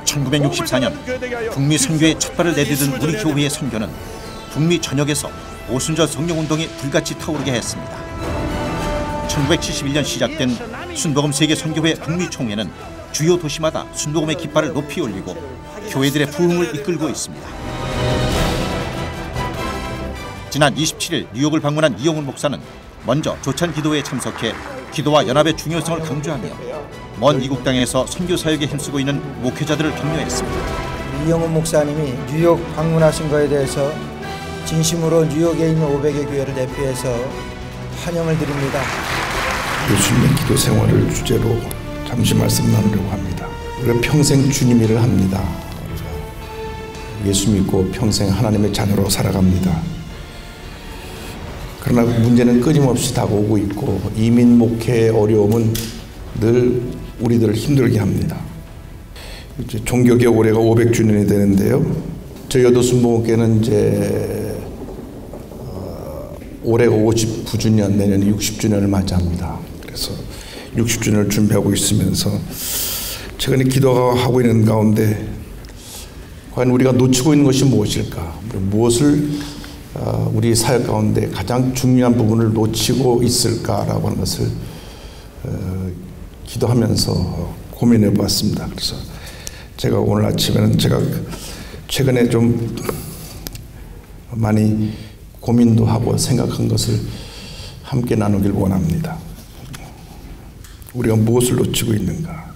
1964년 북미 선교에 첫 발을 내디딘 우리 교회의 선교는 북미 전역에서 오순절 성령운동이 불같이 타오르게 했습니다. 1971년 시작된 순복음 세계 선교회 북미 총회는 주요 도시마다 순복음의 깃발을 높이 올리고 교회들의 부흥을 이끌고 있습니다. 지난 27일 뉴욕을 방문한 이용훈 목사는 먼저 조찬 기도회에 참석해 기도와 연합의 중요성을 강조하며 먼 이국 땅에서 선교 사역에 힘쓰고 있는 목회자들을 격려했습니다. 이용훈 목사님이 뉴욕 방문하신 것에 대해서 진심으로 뉴욕에 있는 500여 교회를 대표해서 환영을 드립니다. 예수님의 기도 생활을 주제로 잠시 말씀 나누려고 합니다. 우리가 평생 주님 일을 합니다. 예수 믿고 평생 하나님의 자녀로 살아갑니다. 그러나 문제는 끊임없이 다가오고 있고 이민 목회의 어려움은 늘 우리들을 힘들게 합니다. 이제 종교개혁 올해가 500주년이 되는데요. 저희 여도순복음교회는 이제 올해가 59주년, 내년에 60주년을 맞이합니다. 그래서 60주년을 준비하고 있으면서 최근에 기도하고 있는 가운데 과연 우리가 놓치고 있는 것이 무엇일까? 무엇을 우리 사역 가운데 가장 중요한 부분을 놓치고 있을까라고 하는 것을 기도하면서 고민해 보았습니다. 그래서 제가 오늘 아침에는 제가 최근에 좀 많이 고민도 하고 생각한 것을 함께 나누길 원합니다. 우리가 무엇을 놓치고 있는가?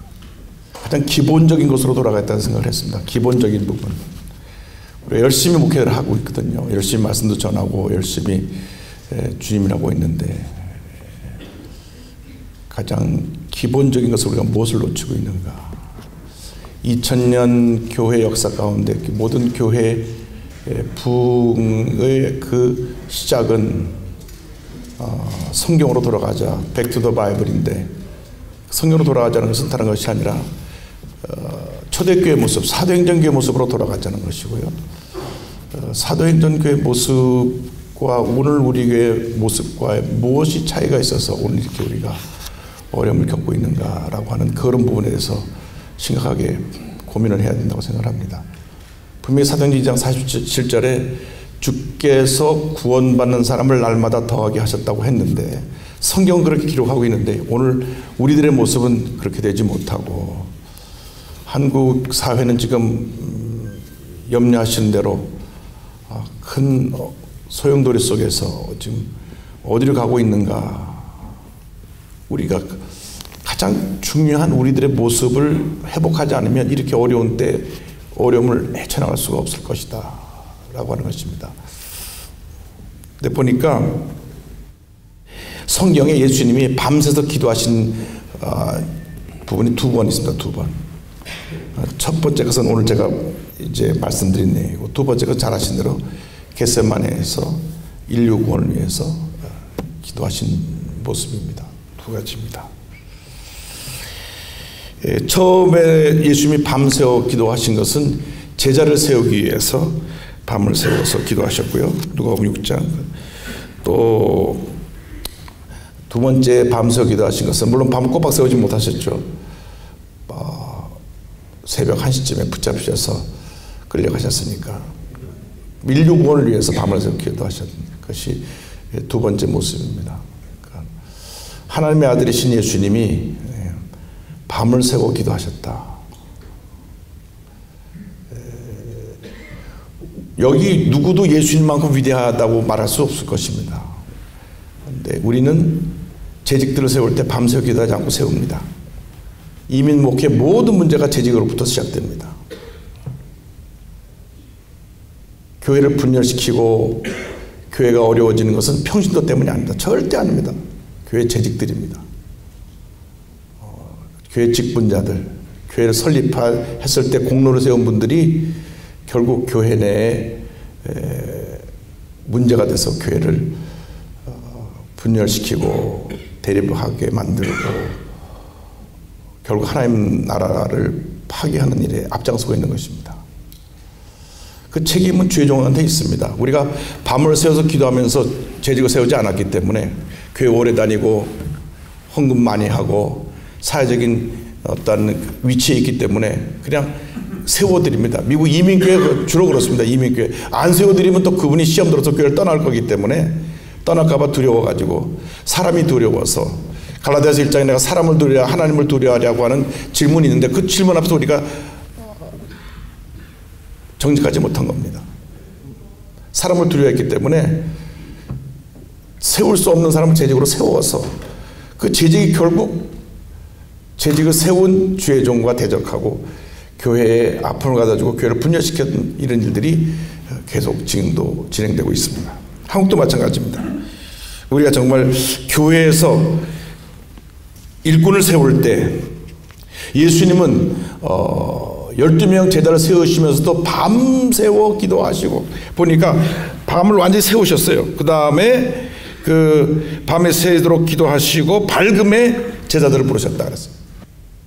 가장 기본적인 것으로 돌아갔다는 생각을 했습니다. 기본적인 부분. 우리가 열심히 목회를 하고 있거든요. 열심히 말씀도 전하고 열심히 주님을 하고 있는데 가장 기본적인 것을 우리가 무엇을 놓치고 있는가? 2000년 교회 역사 가운데 모든 교회 부흥의 그 시작은 성경으로 돌아가자, Back to the Bible인데 성경으로 돌아가자는 것은 다른 것이 아니라 초대교회 모습, 사도행전교회 모습으로 돌아가자는 것이고요. 사도행전교회 모습과 오늘 우리 교회 모습과 무엇이 차이가 있어서 오늘 이렇게 우리가 어려움을 겪고 있는가라고 하는 그런 부분에 대해서 심각하게 고민을 해야 된다고 생각합니다. 분명히 사도행전 2장 47절에 주께서 구원받는 사람을 날마다 더하게 하셨다고 했는데 성경은 그렇게 기록하고 있는데 오늘 우리들의 모습은 그렇게 되지 못하고 한국 사회는 지금 염려하시는 대로 큰 소용돌이 속에서 지금 어디로 가고 있는가? 우리가 가장 중요한 우리들의 모습을 회복하지 않으면 이렇게 어려운 때 어려움을 헤쳐나갈 수가 없을 것이다 라고 하는 것입니다. 근데 보니까 성경에 예수님이 밤새서 기도하신 부분이 두 번 있습니다. 두 번. 첫 번째 것은 오늘 제가 이제 말씀드린 내용이고 두 번째 것은 잘 아신 대로 겟세마네에서 인류 구원을 위해서 기도하신 모습입니다. 두 가지입니다. 처음에 예수님이 밤새워 기도하신 것은 제자를 세우기 위해서 밤을 새워서 기도하셨고요. 누가복음 6장. 또 두 번째 밤새워 기도하신 것은 물론 밤을 꼬박 새우지 못하셨죠. 새벽 1시쯤에 붙잡히셔서 끌려가셨으니까 인류 구원을 위해서 밤을 새워 기도하셨던 것이 두 번째 모습입니다. 그러니까 하나님의 아들이신 예수님이 밤을 새고 기도하셨다. 여기 누구도 예수님만큼 위대하다고 말할 수 없을 것입니다. 그런데 우리는 재직들을 세울 때 밤새워 기도하지 않고 세웁니다. 이민 목회 모든 문제가 재직으로부터 시작됩니다. 교회를 분열시키고 교회가 어려워지는 것은 평신도 때문이 아닙니다. 절대 아닙니다. 교회 재직들입니다. 교회 직분자들, 교회를 설립했을 때 공로를 세운 분들이 결국 교회 내에 문제가 돼서 교회를 분열시키고 대립하게 만들고 결국 하나님 나라를 파괴하는 일에 앞장서고 있는 것입니다. 그 책임은 주의 종한테 있습니다. 우리가 밤을 새워서 기도하면서 재직을 세우지 않았기 때문에 교회 오래 다니고 헌금 많이 하고 사회적인 어떤 위치에 있기 때문에 그냥 세워드립니다. 미국 이민교회 주로 그렇습니다. 이민교회 안 세워드리면 또 그분이 시험 들어서 교회를 떠날 거기 때문에 떠날까봐 두려워가지고 사람이 두려워서 갈라디아서 1장에 내가 사람을 두려워 하나님을 두려워하려고 하는 질문이 있는데 그 질문 앞에서 우리가 정직하지 못한 겁니다. 사람을 두려워했기 때문에 세울 수 없는 사람을 재직으로 세워서 그 재직이 결국 재직을 세운 주의 종과 대적하고 교회에 아픔을 가져주고 교회를 분열시켰던 이런 일들이 계속 지금도 진행되고 있습니다. 한국도 마찬가지입니다. 우리가 정말 교회에서 일꾼을 세울 때 예수님은 12명 제자를 세우시면서도 밤새워 기도하시고 보니까 밤을 완전히 세우셨어요. 그 다음에 그 밤에 새도록 기도하시고 밝음에 제자들을 부르셨다 그랬어요.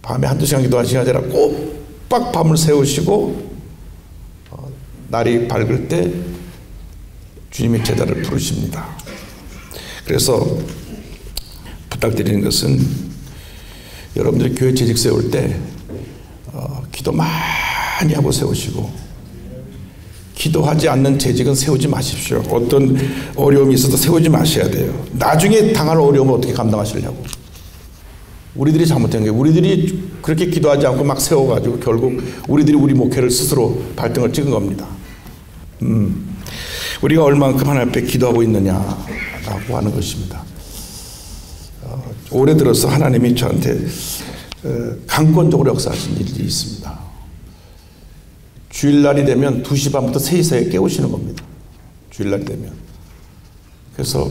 밤에 한두 시간 기도하시는 게 아니라 꼬박 밤을 세우시고 날이 밝을 때 주님의 제자를 부르십니다. 그래서 부탁드리는 것은 여러분들이 교회 재직 세울 때 기도 많이 하고 세우시고 기도하지 않는 재직은 세우지 마십시오. 어떤 어려움이 있어도 세우지 마셔야 돼요. 나중에 당할 어려움을 어떻게 감당하시려고. 우리들이 잘못된 거예요. 우리들이 그렇게 기도하지 않고 막 세워가지고 결국 우리들이 우리 목회를 스스로 발등을 찍은 겁니다. 우리가 얼만큼 하나님 앞에 기도하고 있느냐라고 하는 것입니다. 올해 들어서 하나님이 저한테 강권적으로 역사하신 일이 있습니다. 주일날이 되면 2시 반부터 3시 사이에 깨우시는 겁니다. 주일날이 되면. 그래서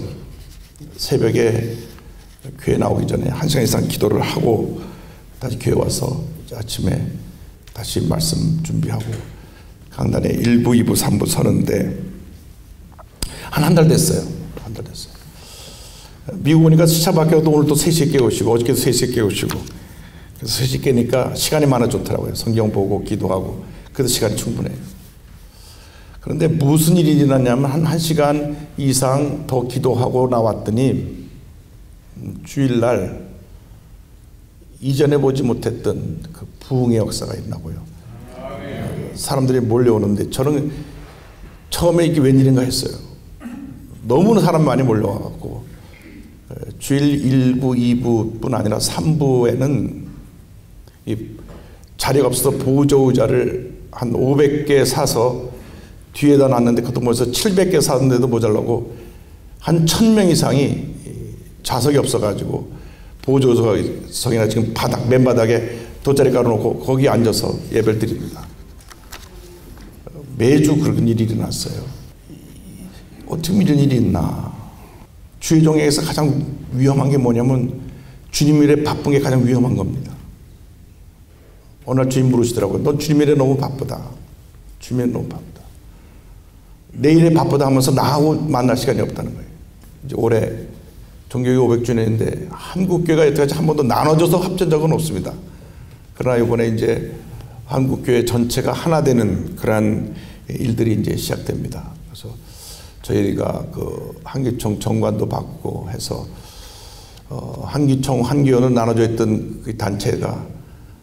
새벽에 교회 나오기 전에 1시간 이상 기도를 하고 다시 교회 와서 아침에 다시 말씀 준비하고 강단에 1부, 2부, 3부 서는데 한 달 됐어요. 한 달 됐어요. 미국 오니까 시차 바뀌어도 오늘 또 3시에 깨우시고 어저께도 3시에 깨우시고 그래서 3시 깨니까 시간이 많아 좋더라고요. 성경 보고 기도하고 그래도 시간이 충분해요. 그런데 무슨 일이 일어났냐면 한 1시간 이상 더 기도하고 나왔더니 주일날 이전에 보지 못했던 그 부흥의 역사가 있나고요. 사람들이 몰려오는데 저는 처음에 이게 웬일인가 했어요. 너무나 사람 많이 몰려와갖고 주일 1부, 2부뿐 아니라 3부에는 이 자리가 없어서 보조 의자를 한 500개 사서 뒤에다 놨는데 그것도 벌써 700개 샀는데도 모자라고 한 1000명 이상이 좌석이 없어가지고 보조석이나 지금 맨바닥에 돗자리 깔아놓고 거기 앉아서 예배를 드립니다. 매주 그런 일이 일어났어요. 어떻게 이런 일이 있나. 주의 종에게서 가장 위험한 게 뭐냐면 주님 일에 바쁜 게 가장 위험한 겁니다. 어느 날 주님 물으시더라고요. 너 주님 일에 너무 바쁘다. 주님 일에 너무 바쁘다. 내일에 바쁘다 하면서 나하고 만날 시간이 없다는 거예요. 이제 올해 종교개혁 500주년인데 한국교회가 여태까지 한 번도 나눠져서 합친 적은 없습니다. 그러나 이번에 이제 한국교회 전체가 하나 되는 그러한 일들이 이제 시작됩니다. 그래서 저희가 그 한기총 정관도 바꾸고 해서 한기총, 한기원을 나눠져 있던 그 단체가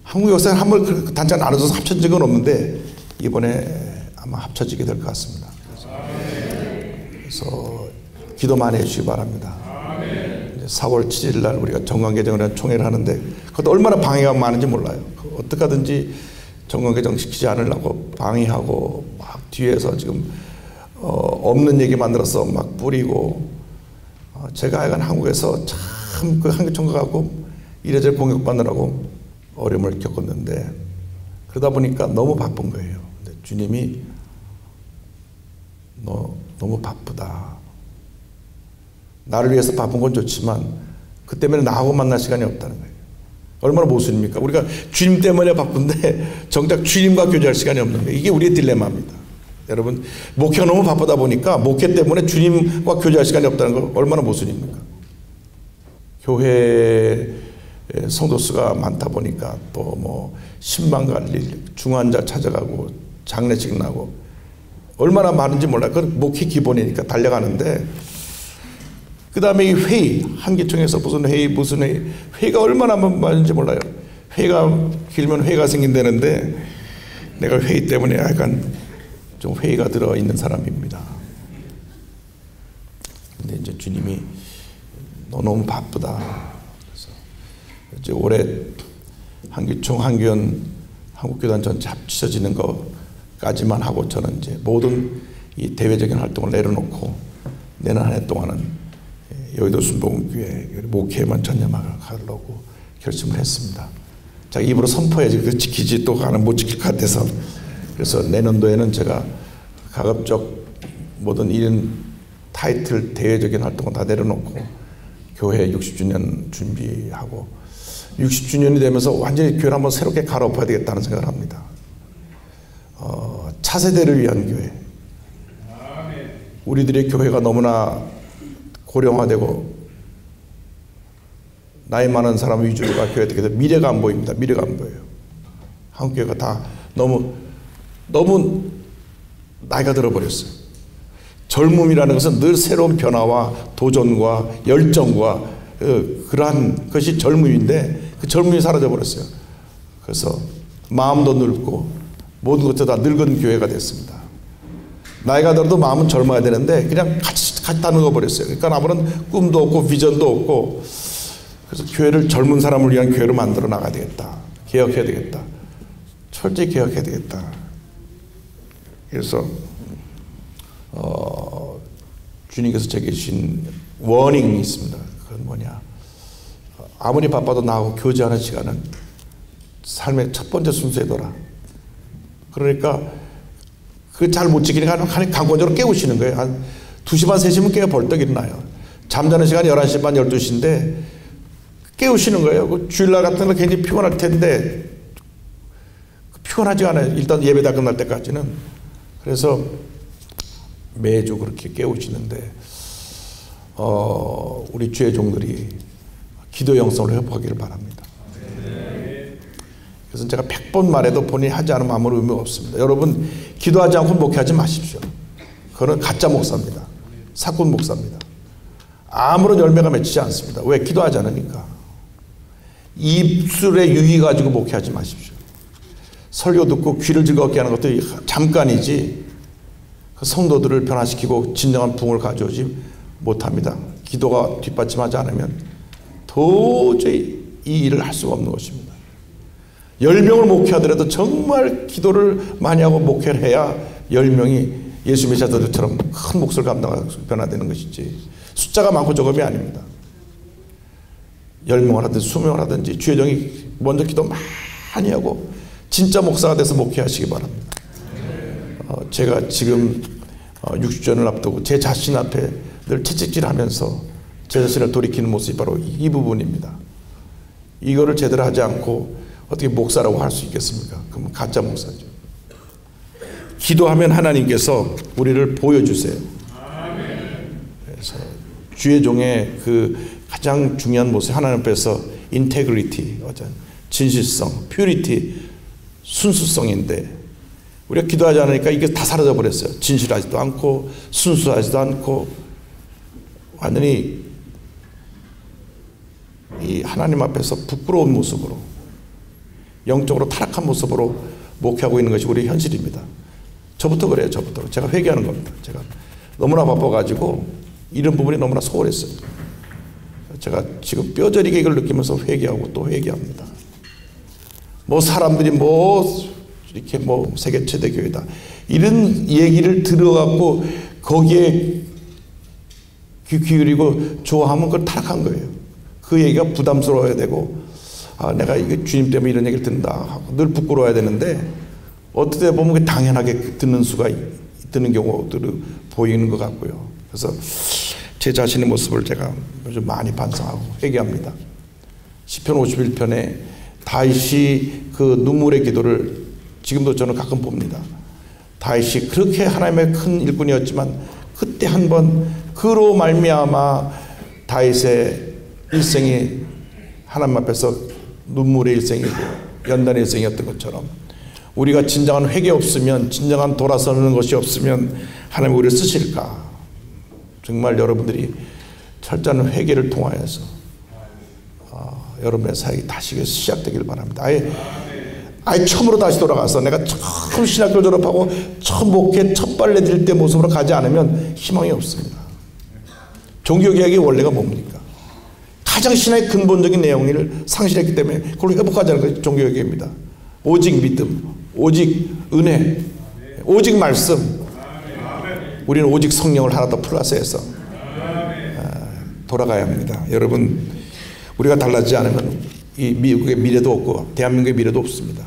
한국 역사에 한 번 그 단체가 나눠져서 합쳐진 적은 없는데 이번에 아마 합쳐지게 될 것 같습니다. 그래서 기도 많이 해주시기 바랍니다. 4월 7일 날 우리가 정관개정을 총회를 하는데 그것도 얼마나 방해가 많은지 몰라요. 어떻게 하든지 정관개정 시키지 않으려고 방해하고 막 뒤에서 지금 없는 얘기 만들어서 막 뿌리고 제가 하여간 한국에서 참 그 한기총과 갖고 이래저래 공격받느라고 어려움을 겪었는데 그러다 보니까 너무 바쁜 거예요. 근데 주님이 너 너무 바쁘다. 나를 위해서 바쁜 건 좋지만 그 때문에 나하고 만날 시간이 없다는 거예요. 얼마나 모순입니까? 우리가 주님 때문에 바쁜데 정작 주님과 교제할 시간이 없는 거예요. 이게 우리의 딜레마입니다. 여러분 목회가 너무 바쁘다 보니까 목회 때문에 주님과 교제할 시간이 없다는 거 얼마나 모순입니까? 교회 성도 수가 많다 보니까 또 뭐 신방 갈 일, 중환자 찾아가고 장례식 나고 얼마나 많은지 몰라요. 그건 목회 기본이니까 달려가는데 그 다음에 이 회의, 한기총에서 무슨 회의가 얼마나 많은지 몰라요. 회의가 길면 회의가 생긴다는데 내가 회의 때문에 약간 좀 회의가 들어있는 사람입니다. 근데 이제 주님이 너 너무 바쁘다. 그래서 이제 올해 한교연 한국교단 전체 합쳐지는 것까지만 하고 저는 이제 모든 이 대외적인 활동을 내려놓고 내년 한 해 동안은 여의도 순복음교회 목회에만 전념하려고 결심을 했습니다. 자기 입으로 선포해야지 그 지키지 또 가는 못 지킬 것 같아서. 그래서 내년도에는 제가 가급적 모든 이런 타이틀 대외적인 활동은 다 내려놓고 교회 60주년 준비하고 60주년이 되면서 완전히 교회를 한번 새롭게 갈아엎어야 되겠다는 생각을 합니다. 차세대를 위한 교회. 우리들의 교회가 너무나 고령화되고 나이 많은 사람 위주로가 교회가 되게 돼서 미래가 안 보입니다. 미래가 안 보여요. 한국 교회가 다 너무 나이가 들어버렸어요. 젊음이라는 것은 늘 새로운 변화와 도전과 열정과 그러한 것이 젊음인데 그 젊음이 사라져버렸어요. 그래서 마음도 늙고 모든 것도 다 늙은 교회가 됐습니다. 나이가 들어도 마음은 젊어야 되는데 그냥 같이 다 늙어버렸어요. 그러니까 아무런 꿈도 없고 비전도 없고. 그래서 교회를 젊은 사람을 위한 교회로 만들어 나가야 되겠다. 개혁해야 되겠다. 철저히 개혁해야 되겠다. 그래서 주님께서 제게 주신 워닝이 있습니다. 그건 뭐냐, 아무리 바빠도 나하고 교제하는 시간은 삶의 첫 번째 순서에 둬라. 그러니까 그 잘 못 지키니까 강권적으로 깨우시는 거예요. 한 2시 반 3시면 깨어 벌떡 일어나요. 잠자는 시간이 11시 반 12시인데 깨우시는 거예요. 그 주일날 같은 거 굉장히 피곤할 텐데 피곤하지 않아요. 일단 예배 다 끝날 때까지는. 그래서 매주 그렇게 깨우시는데 우리 주의 종들이 기도 영성으로 회복하기를 바랍니다. 그래서 제가 100번 말해도 본인이 하지 않으면 아무런 의미가 없습니다. 여러분 기도하지 않고 목회하지 마십시오. 그건 가짜 목사입니다. 사꾼 목사입니다. 아무런 열매가 맺히지 않습니다. 왜? 기도하지 않으니까. 입술에 유의 가지고 목회하지 마십시오. 설교 듣고 귀를 즐겁게 하는 것도 잠깐이지 그 성도들을 변화시키고 진정한 부흥을 가져오지 못합니다. 기도가 뒷받침하지 않으면 도저히 이 일을 할 수가 없는 것입니다. 10명을 목회하더라도 정말 기도를 많이 하고 목회를 해야 10명이 예수 메시아들처럼 큰 몫을 감당하고 변화되는 것이지 숫자가 많고 적음이 아닙니다. 10명을 하든지 20명을 하든지 주의 종이 먼저 기도 많이 하고 진짜 목사가 돼서 목회하시기 바랍니다. 제가 지금 60주년을 앞두고 제 자신 앞에 늘 채찍질하면서 제 자신을 돌이키는 모습이 바로 이 부분입니다. 이거를 제대로 하지 않고 어떻게 목사라고 할 수 있겠습니까? 그럼 가짜 목사죠. 기도하면 하나님께서 우리를 보여주세요. 그래서 주의 종의 그 가장 중요한 모습, 하나님 앞에서 인테그리티, 진실성, 퓨리티, 순수성인데 우리가 기도하지 않으니까 이게 다 사라져 버렸어요. 진실하지도 않고 순수하지도 않고 완전히 이 하나님 앞에서 부끄러운 모습으로 영적으로 타락한 모습으로 목회하고 있는 것이 우리의 현실입니다. 저부터 그래요. 저부터. 제가 회개하는 겁니다. 제가 너무나 바빠가지고 이런 부분이 너무나 소홀했어요. 제가 지금 뼈저리게 이걸 느끼면서 회개하고 또 회개합니다. 뭐 사람들이 이렇게 세계 최대 교회다 이런 얘기를 들어갖고 거기에 귀 기울이고 좋아하면 그걸 타락한 거예요. 그 얘기가 부담스러워야 되고 내가 이게 주님 때문에 이런 얘기를 듣는다 하고 늘 부끄러워야 되는데 어떻게 보면 당연하게 듣는 수가 듣는 경우들이 보이는 것 같고요. 그래서 제 자신의 모습을 제가 요즘 많이 반성하고 회개합니다. 시편 51편에 다윗이 그 눈물의 기도를 지금도 저는 가끔 봅니다. 다윗이 그렇게 하나님의 큰 일꾼이었지만 그때 한번 그로 말미암아 다윗의 일생이 하나님 앞에서 눈물의 일생이고 연단의 일생이었던 것처럼 우리가 진정한 회개 없으면 진정한 돌아서는 것이 없으면 하나님 우리를 쓰실까? 정말 여러분들이 철저한 회개를 통하여서 여러분의 사역이 다시 시작되길 바랍니다. 아예 처음으로 다시 돌아가서 내가 처음 신학교 졸업하고 처음 목회 첫 발레 딜 때 모습으로 가지 않으면 희망이 없습니다. 종교개혁의 원리가 뭡니까? 가장 신앙의 근본적인 내용을 상실했기 때문에 그걸 회복하자는 것이 종교개혁입니다. 오직 믿음, 오직 은혜, 오직 말씀. 우리는 오직 성령을 하나 더 플러스해서 돌아가야 합니다. 여러분, 우리가 달라지지 않으면 이 미국의 미래도 없고 대한민국의 미래도 없습니다.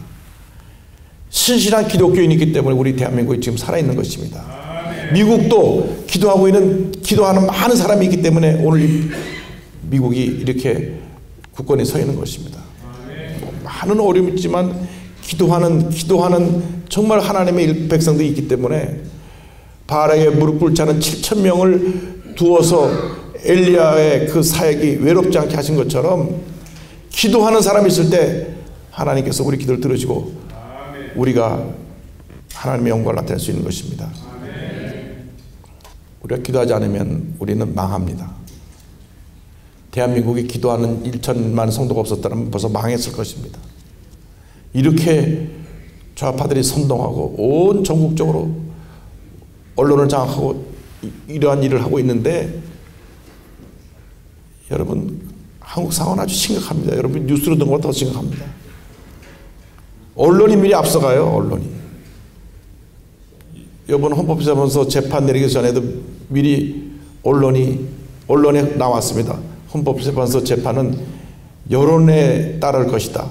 신실한 기독교인이 있기 때문에 우리 대한민국이 지금 살아있는 것입니다. 미국도 기도하는 많은 사람이 있기 때문에 오늘 미국이 이렇게 굳건히 서 있는 것입니다. 많은 어려움이 있지만 기도하는 정말 하나님의 백성들이 있기 때문에 바알에게 무릎 꿇지 않은 7,000명을 두어서 엘리야의 그 사역이 외롭지 않게 하신 것처럼 기도하는 사람이 있을 때 하나님께서 우리 기도를 들으시고 우리가 하나님의 영광을 나타낼 수 있는 것입니다. 우리가 기도하지 않으면 우리는 망합니다. 대한민국이 기도하는 1천만 성도가 없었다면 벌써 망했을 것입니다. 이렇게 좌파들이 선동하고 온 전국적으로 언론을 장악하고 이러한 일을 하고 있는데 여러분, 한국 상황은 아주 심각합니다. 여러분, 뉴스로 듣는 것보다 더 심각합니다. 언론이 미리 앞서가요. 언론이. 이번 헌법재판소 재판 내리기 전에도 미리 언론에 나왔습니다. 헌법재판소 재판은 여론에 따를 것이다.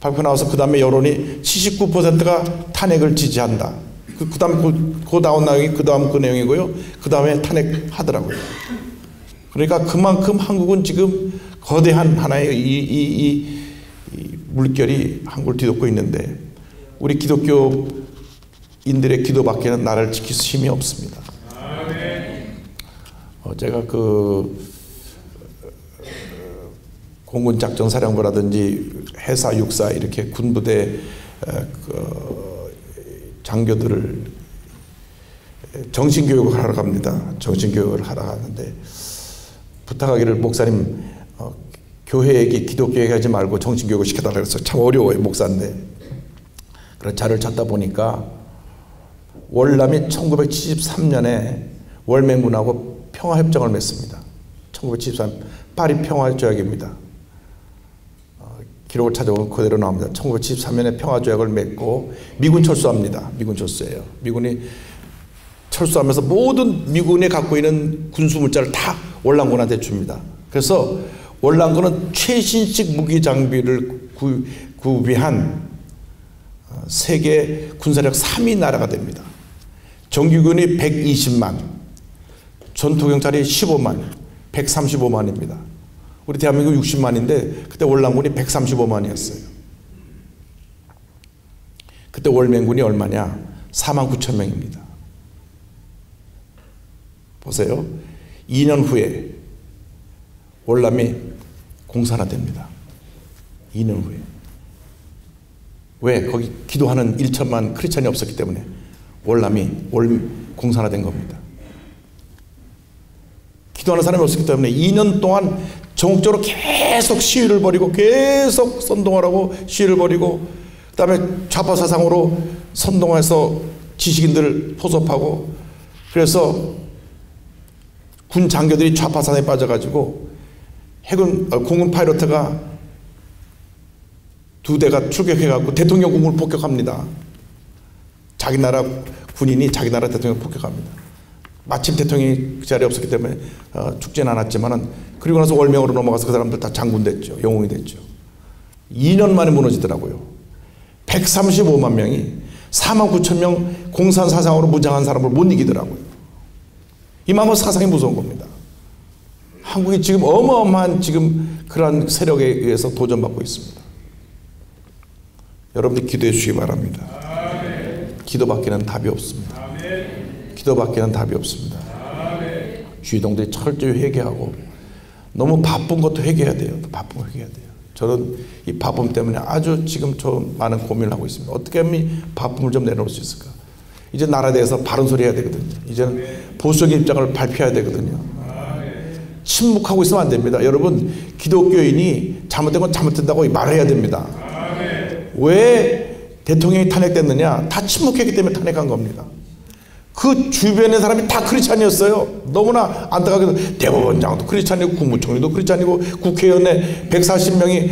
발표 나와서 그 다음에 여론이 79%가 탄핵을 지지한다. 그 다음에 그 나온 내용이 그 다음 그 내용이고요. 그 다음에 탄핵하더라고요. 그러니까 그만큼 한국은 지금 거대한 하나의 이 물결이 한국을 뒤덮고 있는데 우리 기독교인들의 기도밖에는 나를 지킬 힘이 없습니다. 제가 공군 작전사령부라든지 해사 육사 이렇게 군부대 장교들을 정신교육을 하러 갑니다. 정신교육을 하러 가는데 부탁하기를 목사님 교회 얘기 기독교 얘기하지 말고 정신교육을 시켜달라고 해서 참 어려워요. 목사인데. 그래서 자료를 찾다 보니까 월남이 1973년에 월맹군하고 평화협정을 맺습니다. 1973 파리 평화조약입니다. 기록을 찾아보면 그대로 나옵니다. 1973년에 평화조약을 맺고 미군 철수합니다. 미군 철수예요. 미군이 철수하면서 모든 미군이 갖고 있는 군수물자를 다 월남군한테 줍니다. 그래서 월남군은 최신식 무기 장비를 구비한 세계 군사력 3위 나라가 됩니다. 정규군이 120만, 전투경찰이 15만, 135만입니다. 우리 대한민국 60만인데 그때 월남군이 135만이었어요. 그때 월맹군이 얼마냐? 49,000명입니다. 보세요. 2년 후에 월남이 공산화됩니다. 2년 후에. 왜? 거기 기도하는 1천만 크리스찬이 없었기 때문에 월남이 공산화된 겁니다. 기도하는 사람이 없었기 때문에 2년 동안 전국적으로 계속 시위를 벌이고 계속 선동하라고 시위를 벌이고 그 다음에 좌파 사상으로 선동해서 지식인들을 포섭하고 그래서 군 장교들이 좌파 사상에 빠져가지고 공군 파이로트가 2대가 출격해갖고 대통령궁을 폭격합니다. 자기 나라 군인이 자기 나라 대통령을 폭격합니다. 마침 대통령이 그 자리에 없었기 때문에 죽지는 않았지만은 그리고 나서 월명으로 넘어가서 그 사람들 다 장군 됐죠. 영웅이 됐죠. 2년 만에 무너지더라고요. 135만 명이 49,000명 공산 사상으로 무장한 사람을 못 이기더라고요. 이만큼 사상이 무서운 겁니다. 한국이 지금 어마어마한 지금 그러한 세력에 의해서 도전받고 있습니다. 여러분들 기도해 주시기 바랍니다. 기도밖에는 답이 없습니다. 기도밖에는 답이 없습니다. 주의동들이 철저히 회개하고 너무 바쁜 것도 회개해야 돼요. 바쁜 거 회개해야 돼요. 저는 이 바쁨 때문에 아주 지금 좀 많은 고민을 하고 있습니다. 어떻게 하면 이 바쁨을 좀 내려놓을 수 있을까? 이제 나라에 대해서 바른 소리 해야 되거든요. 이제는 보수적인 입장을 발표해야 되거든요. 침묵하고 있으면 안 됩니다. 여러분, 기독교인이 잘못된 건 잘못된다고 말해야 됩니다. 왜 대통령이 탄핵됐느냐? 다 침묵했기 때문에 탄핵한 겁니다. 그 주변의 사람이 다 크리스찬이었어요. 너무나 안타깝게도 대법원장도 크리스찬이고 국무총리도 크리스찬이고 국회의원의 140명이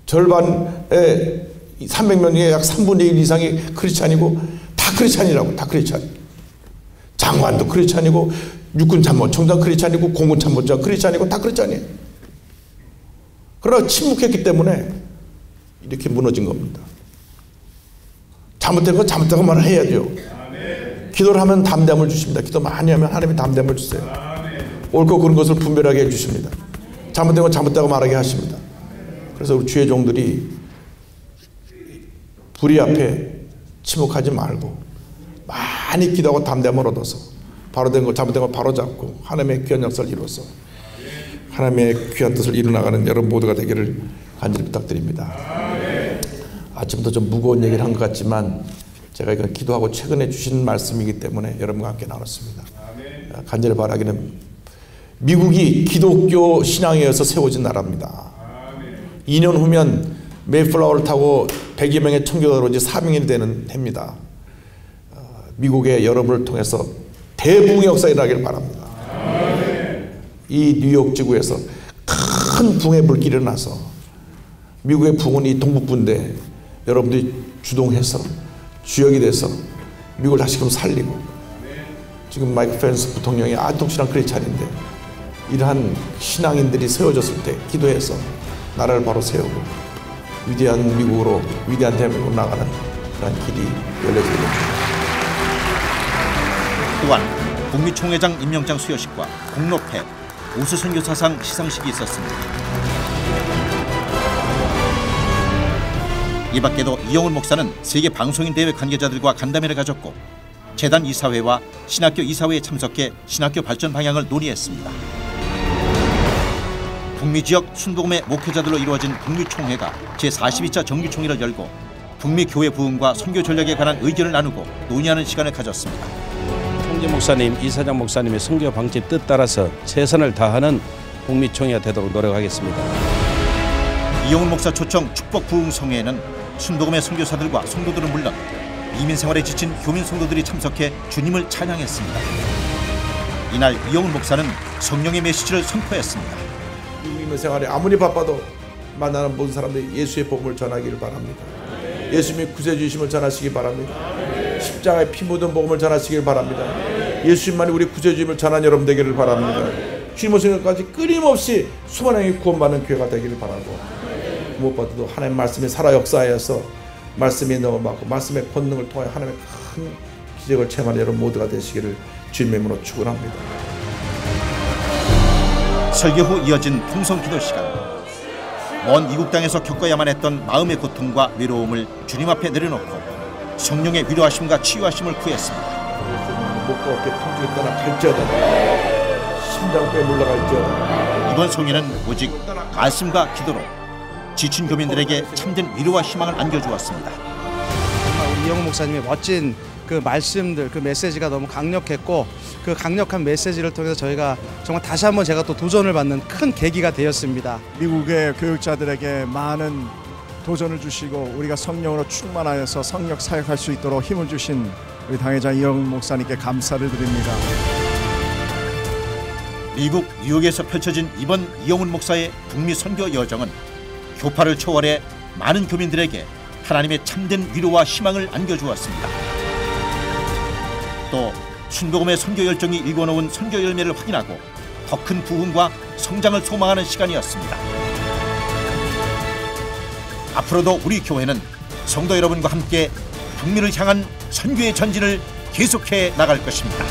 절반에 300명 중에 약 3분의 1 이상이 크리스찬이고 다 크리스찬이라고. 다 크리스찬. 장관도 크리스찬이고 육군참모총장 크리스찬이고 공군참모총장 크리스찬이고 다 크리스찬이에요. 그러나 침묵했기 때문에 이렇게 무너진 겁니다. 잘못된 건 잘못된 것만 해야죠. 기도를 하면 담대함을 주십니다. 기도 많이 하면 하나님이 담대함을 주세요. 옳고 그른 것을 분별하게 해주십니다. 잘못된 건 잘못되고 말하게 하십니다. 그래서 우리 주의 종들이 불의 앞에 침묵하지 말고 많이 기도하고 담대함을 얻어서 바로된 거 잘못된 걸 바로잡고 하나님의 귀한 역사를 이루어서 하나님의 귀한 뜻을 이루나가는 여러분 모두가 되기를 간절히 부탁드립니다. 아침부터 좀 무거운 얘기를 한 것 같지만 제가 이건 기도하고 최근에 주신 말씀이기 때문에 여러분과 함께 나눴습니다. 간절히 바라기는 미국이 기독교 신앙에 의해서 세워진 나라입니다. 2년 후면 메이플라워를 타고 100여 명의 청교도로 이제 사명이 되는 해입니다. 미국의 여러분을 통해서 대부흥의 역사가 일어나기를 바랍니다. 이 뉴욕 지구에서 큰 붕의 불길이 일어나서 미국의 부흥은 이 동북부인데 여러분들이 주동해서 주역이 돼서 미국을 다시금 살리고 지금 마이크 펜스 부통령이 아동신앙 크리스찬인데 이러한 신앙인들이 세워졌을 때 기도해서 나라를 바로 세우고 위대한 미국으로 위대한 대한민국으로 나가는 그런 길이 열려지게 됩니다. 또한 북미 총회장 임명장 수여식과 공로패 우수선교사상 시상식이 있었습니다. 이 밖에도 이영훈 목사는 세계 방송인 대회 관계자들과 간담회를 가졌고 재단 이사회와 신학교 이사회에 참석해 신학교 발전 방향을 논의했습니다. 북미 지역 순복음의 목회자들로 이루어진 북미 총회가 제42차 정기총회를 열고 북미 교회 부흥과 선교 전략에 관한 의견을 나누고 논의하는 시간을 가졌습니다. 총재 목사님, 이사장 목사님의 선교 방침 뜻 따라서 최선을 다하는 북미 총회가 되도록 노력하겠습니다. 이영훈 목사 초청 축복 부흥 성회에는 순복음의 선교사들과 성도들은 물론 이민 생활에 지친 교민 성도들이 참석해 주님을 찬양했습니다. 이날 이영훈 목사는 성령의 메시지를 선포했습니다. 이민 생활에 아무리 바빠도 만나는 모든 사람들이 예수의 복음을 전하기를 바랍니다. 예수님의 구세주이심을 전하시기 바랍니다. 십자가에 피 묻은 복음을 전하시길 바랍니다. 예수님만이 우리 구세주임을 전한 여러분 되기를 바랍니다. 주님 오시는 것까지 끊임없이 수많은 명이 구원받는 교회가 되기를 바라고 무엇보다도 하나님의 말씀이 살아 역사하여서 말씀이 넘어받고 말씀의 권능을 통해 하나님의 큰 기적을 체험하는 여러분 모두가 되시기를 주님의 이름으로 축원합니다. 설교 후 이어진 통성 기도 시간. 먼 이국 땅에서 겪어야만 했던 마음의 고통과 외로움을 주님 앞에 내려놓고 성령의 위로하심과 치유하심을 구했습니다. 목과 어깨 통증이 떠나 갈지어다 심장뼈에 물러갈지어다. 이번 송이는 오직 말씀과 기도로 지친 교민들에게 참된 위로와 희망을 안겨주었습니다. 우리 이영훈 목사님의 멋진 그 말씀들, 그 메시지가 너무 강력했고 그 강력한 메시지를 통해서 저희가 정말 다시 한번 제가 또 도전을 받는 큰 계기가 되었습니다. 미국의 교육자들에게 많은 도전을 주시고 우리가 성령으로 충만하여서 성역 사역할 수 있도록 힘을 주신 우리 당회장 이영훈 목사님께 감사를 드립니다. 미국 뉴욕에서 펼쳐진 이번 이영훈 목사의 북미 선교 여정은 교파를 초월해 많은 교민들에게 하나님의 참된 위로와 희망을 안겨주었습니다. 또 순복음의 선교 열정이 일궈놓은 선교 열매를 확인하고 더 큰 부흥과 성장을 소망하는 시간이었습니다. 앞으로도 우리 교회는 성도 여러분과 함께 북미를 향한 선교의 전진을 계속해 나갈 것입니다.